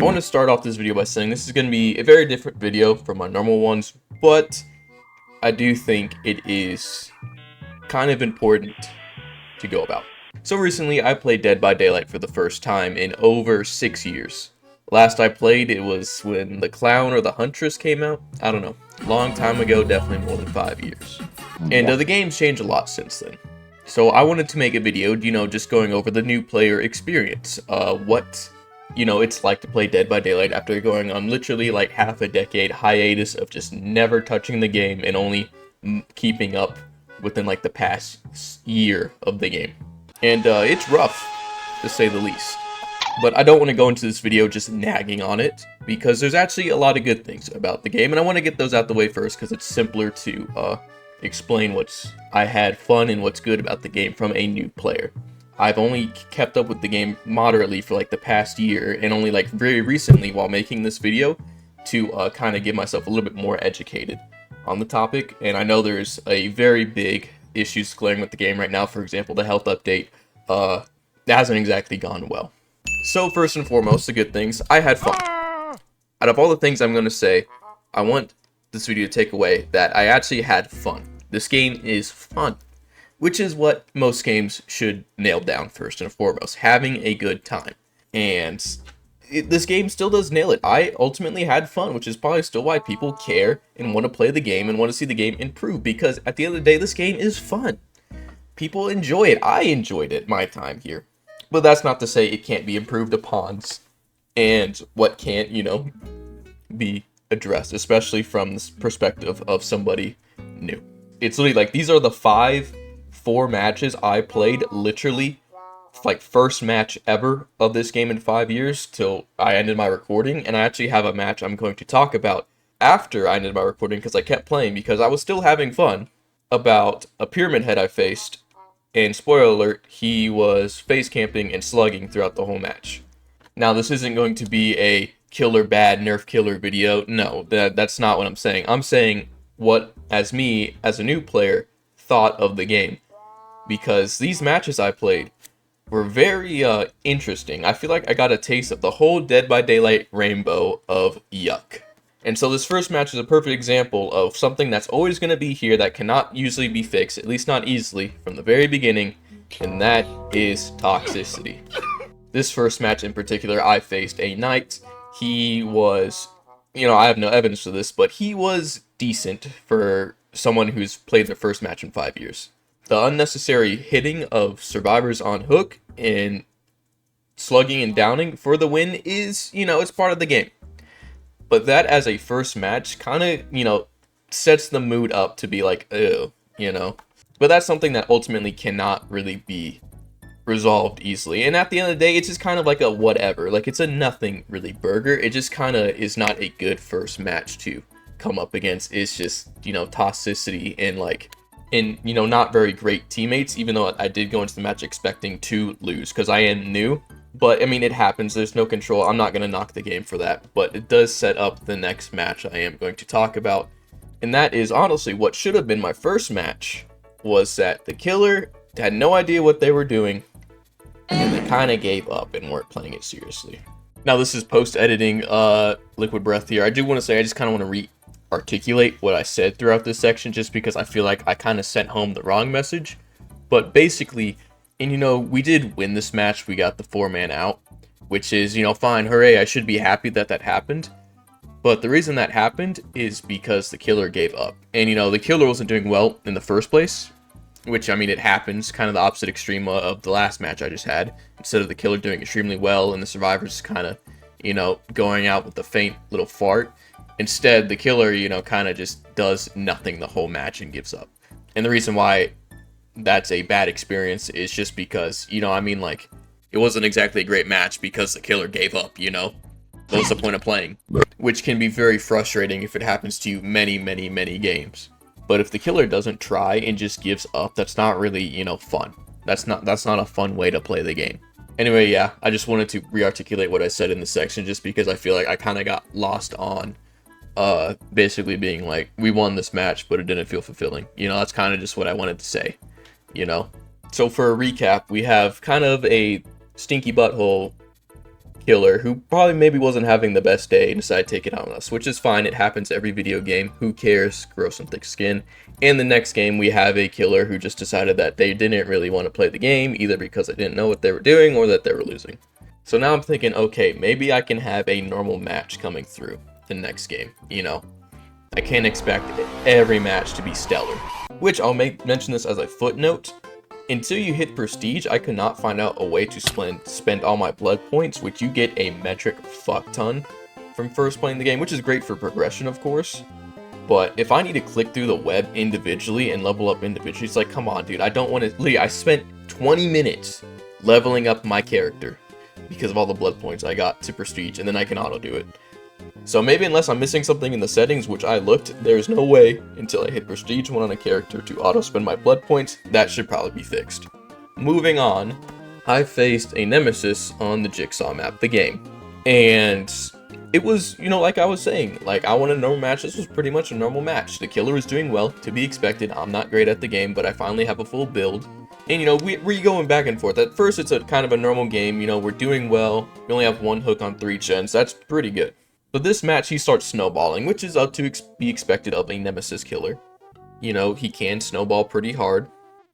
I want to start off this video by saying this is going to be a very different video from my normal ones, but I do think it is kind of important to go about. So recently I played Dead by Daylight for the first time in over 6 years. Last I played, it was when The Clown or The Huntress came out. I don't know. Long time ago, definitely more than 5 years. And the game's changed a lot since then. So I wanted to make a video, just going over the new player experience. What, it's like to play Dead by Daylight after going on literally like half a decade hiatus of just never touching the game and only keeping up within like the past year of the game. And it's rough, to say the least. But I don't want to go into this video just nagging on it, because there's actually a lot of good things about the game, and I want to get those out the way first, because it's simpler to explain I had fun and what's good about the game from a new player. I've only kept up with the game moderately for like the past year, and only like very recently while making this video to kind of get myself a little bit more educated on the topic. And I know there's a very big issues glaring with the game right now. For example, the health update hasn't exactly gone well. So first and foremost, the good things, I had fun. Out of all the things I'm going to say, I want this video to take away that I actually had fun. This game is fun, which is what most games should nail down first and foremost, having a good time. And this game still does nail it. I ultimately had fun, which is probably still why people care and want to play the game and want to see the game improve, because at the end of the day, this game is fun. People enjoy it. I enjoyed it my time here. But that's not to say it can't be improved upon and what can't, be addressed, especially from the perspective of somebody new. It's literally like, these are the 4 matches I played, literally, like first match ever of this game in 5 years till I ended my recording. And I actually have a match I'm going to talk about after I ended my recording, because I kept playing because I was still having fun, about a pyramid head I faced. And spoiler alert, he was face camping and slugging throughout the whole match. Now, this isn't going to be a killer bad nerf killer video. No, that's not what I'm saying. I'm saying what, as me, as a new player, thought of the game. Because these matches I played were very interesting. I feel like I got a taste of the whole Dead by Daylight rainbow of yuck. And so this first match is a perfect example of something that's always going to be here that cannot usually be fixed, at least not easily, from the very beginning, and that is toxicity. This first match in particular, I faced a knight. He was, I have no evidence for this, but he was decent for someone who's played their first match in 5 years. The unnecessary hitting of survivors on hook and slugging and downing for the win is, it's part of the game. But that as a first match kind of, sets the mood up to be like, ew, But that's something that ultimately cannot really be resolved easily. And at the end of the day, it's just kind of like a whatever. Like, it's a nothing really burger. It just kind of is not a good first match to come up against. It's just, toxicity and not very great teammates, even though I did go into the match expecting to lose because I am new. But, it happens. There's no control. I'm not going to knock the game for that. But it does set up the next match I am going to talk about. And that is, honestly, what should have been my first match was that the killer had no idea what they were doing. And they kind of gave up and weren't playing it seriously. Now, this is post-editing Liquid Breath here. I do want to say I just kind of want to re-articulate what I said throughout this section, just because I feel like I kind of sent home the wrong message. But basically... And, we did win this match. We got the 4-man out, which is, fine. Hooray. I should be happy that that happened. But the reason that happened is because the killer gave up. And, the killer wasn't doing well in the first place, which, it happens. Kind of the opposite extreme of the last match I just had. Instead of the killer doing extremely well and the survivors kind of, going out with a faint little fart. Instead, the killer, kind of just does nothing the whole match and gives up. And the reason why that's a bad experience is just because, it wasn't exactly a great match because the killer gave up, What's the point of playing? Which can be very frustrating if it happens to you many, many, many games. But if the killer doesn't try and just gives up, that's not really, fun. That's not a fun way to play the game. Anyway, yeah, I just wanted to re-articulate what I said in this section just because I feel like I kind of got lost on basically being like, we won this match, but it didn't feel fulfilling. That's kind of just what I wanted to say. So for a recap, we have kind of a stinky butthole killer who probably maybe wasn't having the best day and decided to take it on us, which is fine. It happens every video game. Who cares? Grow some thick skin. And the next game, we have a killer who just decided that they didn't really want to play the game, either because they didn't know what they were doing or that they were losing. So now I'm thinking, okay, maybe I can have a normal match coming through the next game. You know, I can't expect every match to be stellar. Which I'll mention this as a footnote. Until you hit Prestige, I could not find out a way to spend all my blood points, which you get a metric fuck ton from first playing the game, which is great for progression, of course. But if I need to click through the web individually and level up individually, it's like, come on, dude, I don't want to... Lee, I spent 20 minutes leveling up my character because of all the blood points I got to Prestige, and then I can auto-do it. So maybe unless I'm missing something in the settings, which I looked, there's no way until I hit Prestige 1 on a character to auto-spend my blood points. That should probably be fixed. Moving on, I faced a nemesis on the Jigsaw map, the game. And it was, you know, like I was saying, like I wanted a normal match. This was pretty much a normal match. The killer was doing well, to be expected. I'm not great at the game, but I finally have a full build. And, you know, we're going back and forth. At first, it's a kind of a normal game. You know, we're doing well. We only have 1 hook on 3 gens. That's pretty good. But this match, he starts snowballing, which is up to be expected of a nemesis killer. You know, he can snowball pretty hard,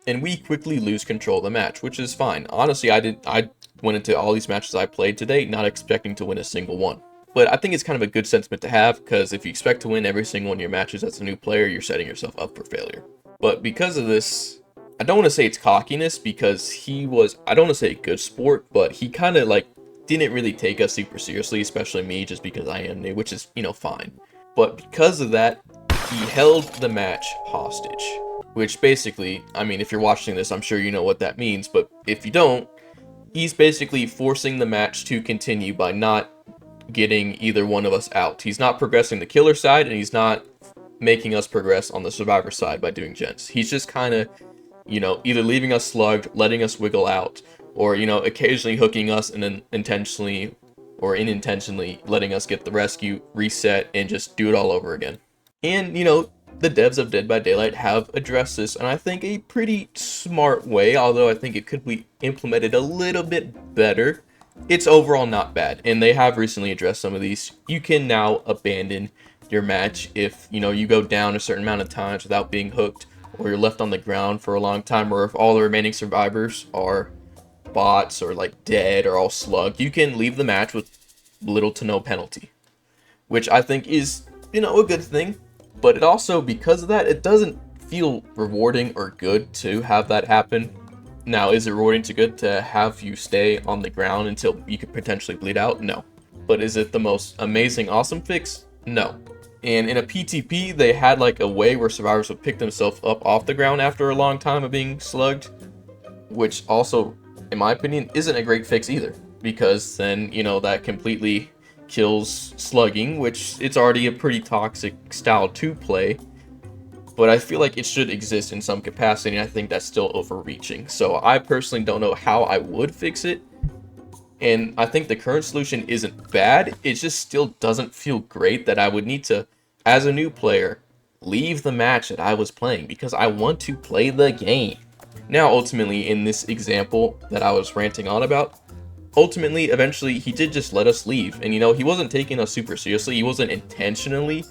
and we quickly lose control of the match, which is fine. Honestly, I went into all these matches I played today not expecting to win a single one. But I think it's kind of a good sentiment to have, because if you expect to win every single one of your matches as a new player, you're setting yourself up for failure. But because of this, I don't want to say it's cockiness, because he was, I don't want to say a good sport, but he kind of like didn't really take us super seriously, especially me, just because I am new, which is, you know, fine. But because of that, he held the match hostage, which basically, I mean, if you're watching this, I'm sure you know what that means, but if you don't, he's basically forcing the match to continue by not getting either one of us out. He's not progressing the killer side, and he's not making us progress on the survivor side by doing gens. He's just kind of, you know, either leaving us slugged, letting us wiggle out, or, you know, occasionally hooking us and then intentionally or unintentionally letting us get the rescue, reset, and just do it all over again. And, you know, the devs of Dead by Daylight have addressed this, and I think a pretty smart way, although I think it could be implemented a little bit better. It's overall not bad, and they have recently addressed some of these. You can now abandon your match if, you know, you go down a certain amount of times without being hooked, or you're left on the ground for a long time, or if all the remaining survivors are bots or like dead or all slugged, you can leave the match with little to no penalty, which I think is, you know, a good thing. But it also, because of that, it doesn't feel rewarding or good to have that happen. Now, is it rewarding to good to have you stay on the ground until you could potentially bleed out? No. But is it the most amazing, awesome fix? No. And in a PTP, they had like a way where survivors would pick themselves up off the ground after a long time of being slugged, which also, in my opinion, isn't a great fix either, because then, you know, that completely kills slugging, which it's already a pretty toxic style to play. But I feel like it should exist in some capacity, and I think that's still overreaching. So I personally don't know how I would fix it, and I think the current solution isn't bad. It just still doesn't feel great that I would need to, as a new player, leave the match that I was playing because I want to play the game. Now, ultimately, in this example that I was ranting on about, ultimately, eventually, he did just let us leave. And, you know, he wasn't taking us super seriously. He wasn't intentionally,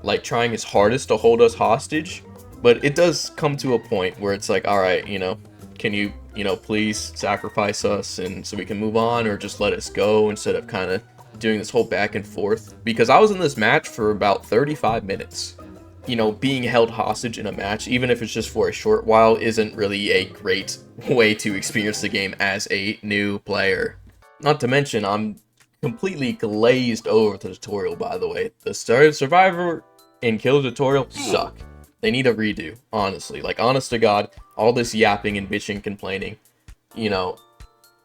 like, trying his hardest to hold us hostage. But it does come to a point where it's like, all right, you know, can you, you know, please sacrifice us and so we can move on, or just let us go instead of kind of doing this whole back and forth? Because I was in this match for about 35 minutes. You know, being held hostage in a match, even if it's just for a short while, isn't really a great way to experience the game as a new player. Not to mention, I'm completely glazed over the tutorial, by the way. The Survivor and Kill tutorial suck. They need a redo, honestly. Like, honest to God, all this yapping and bitching, complaining, you know,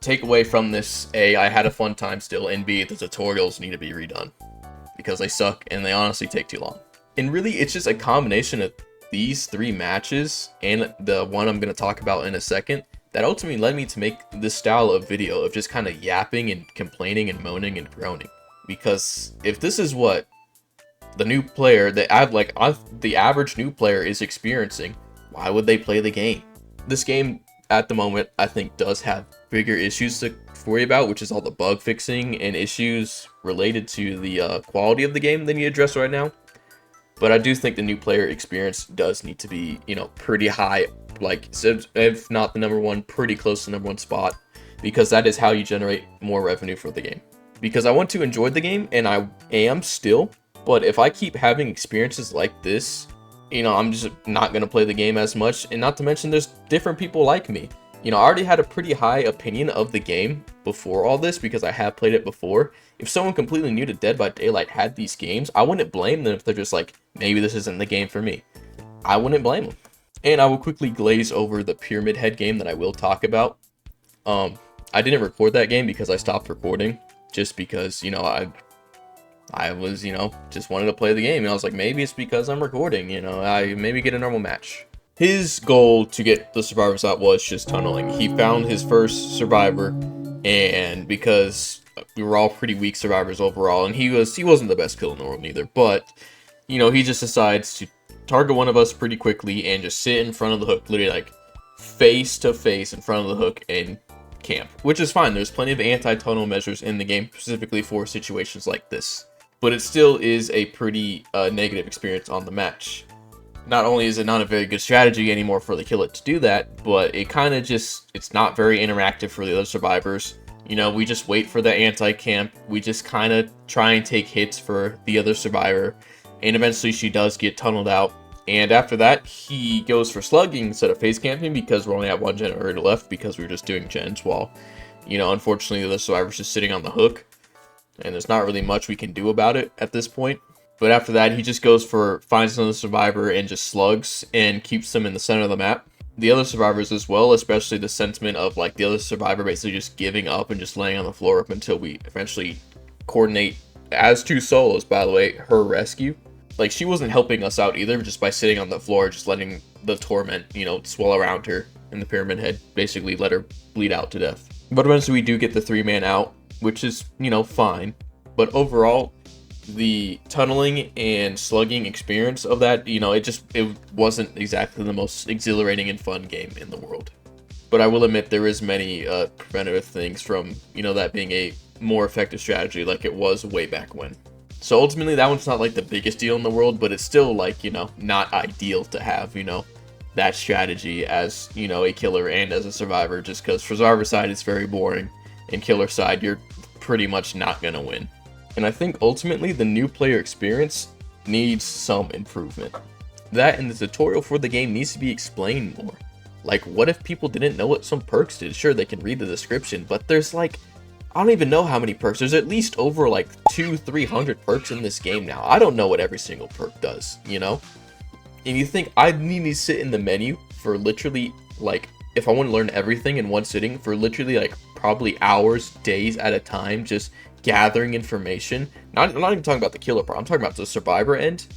take away from this, A, I had a fun time still, and B, the tutorials need to be redone. Because they suck, and they honestly take too long. And really, it's just a combination of these 3 matches and the one I'm going to talk about in a second that ultimately led me to make this style of video of just kind of yapping and complaining and moaning and groaning. Because if this is what the new player, the average new player is experiencing, why would they play the game? This game, at the moment, I think does have bigger issues to worry about, which is all the bug fixing and issues related to the quality of the game they need to address right now. But I do think the new player experience does need to be, you know, pretty high, like if not the #1, pretty close to the #1 spot, because that is how you generate more revenue for the game. Because I want to enjoy the game, and I am still, but if I keep having experiences like this, you know, I'm just not going to play the game as much. And not to mention, there's different people like me. You know, I already had a pretty high opinion of the game before all this because I have played it before. If someone completely new to Dead by Daylight had these games, I wouldn't blame them if they're just like, maybe this isn't the game for me. I wouldn't blame them. And I will quickly glaze over the Pyramid Head game that I will talk about. I didn't record that game because I stopped recording, just because, you know, I was, you know, just wanted to play the game, and I was like, maybe it's because I'm recording, you know, I maybe get a normal match. His goal to get the survivors out was just tunneling. He found his first survivor, and because we were all pretty weak survivors overall, and he wasn't the best killer in the world either, but, you know, he just decides to target one of us pretty quickly and just sit in front of the hook, literally like face to face in front of the hook and camp, which is fine. There's plenty of anti-tunnel measures in the game specifically for situations like this, but it still is a pretty negative experience on the match. Not only is it not a very good strategy anymore for the killer to do that, but it kind of just, it's not very interactive for the other survivors. You know, we just wait for the anti-camp, we just kind of try and take hits for the other survivor, and eventually she does get tunneled out. And after that, he goes for slugging instead of face camping because we only have one generator left because we were just doing gens while, you know, unfortunately the other survivor's just sitting on the hook. And there's not really much we can do about it at this point. But after that, he just goes for, finds another survivor and just slugs and keeps them in the center of the map. The other survivors as well, especially the sentiment of like the other survivor basically just giving up and just laying on the floor up until we eventually coordinate as two solos, by the way, her rescue. Like, she wasn't helping us out either, just by sitting on the floor, just letting the torment, you know, swell around her in the Pyramid Head, basically let her bleed out to death. But eventually we do get the 3-man out, which is, you know, fine. But overall, the tunneling and slugging experience of that, you know, it wasn't exactly the most exhilarating and fun game in the world. But I will admit there is many preventative things from, you know, that being a more effective strategy like it was way back when. So ultimately, that one's not like the biggest deal in the world, but it's still like, you know, not ideal to have, you know, that strategy as, you know, a killer and as a survivor, just because for survivor side, it's very boring, and killer side, you're pretty much not going to win. And I think ultimately, the new player experience needs some improvement. That and the tutorial for the game needs to be explained more. Like, what if people didn't know what some perks did? Sure, they can read the description, but there's like, I don't even know how many perks. There's at least over like 200-300 perks in this game now. I don't know what every single perk does, you know? And you think I'd need to sit in the menu for literally, like, if I want to learn everything in one sitting, for literally like probably hours, days at a time, just gathering information. I'm not even talking about the killer part. I'm talking about the survivor end.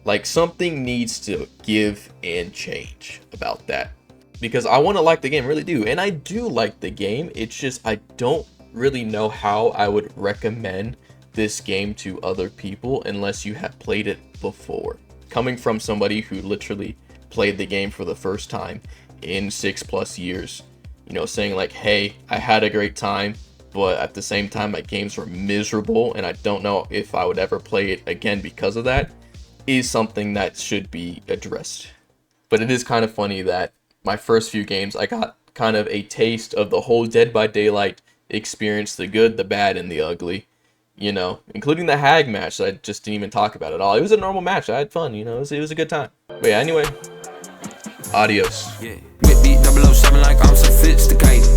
Like, something needs to give and change about that. Because I want to like the game, really do. And I do like the game. It's just I don't really know how I would recommend this game to other people unless you have played it before. Coming from somebody who literally played the game for the first time in 6+ years, you know, saying like, hey, I had a great time, but at the same time my games were miserable and I don't know if I would ever play it again because of that, is something that should be addressed. But it is kind of funny that my first few games I got kind of a taste of the whole Dead by Daylight experience, the good, the bad, and the ugly, you know, including the hag match that I just didn't even talk about at all. It was a normal match. I had fun, you know, it was a good time. But yeah, anyway, adios. Yeah. Whip beat 007 like I'm sophisticated.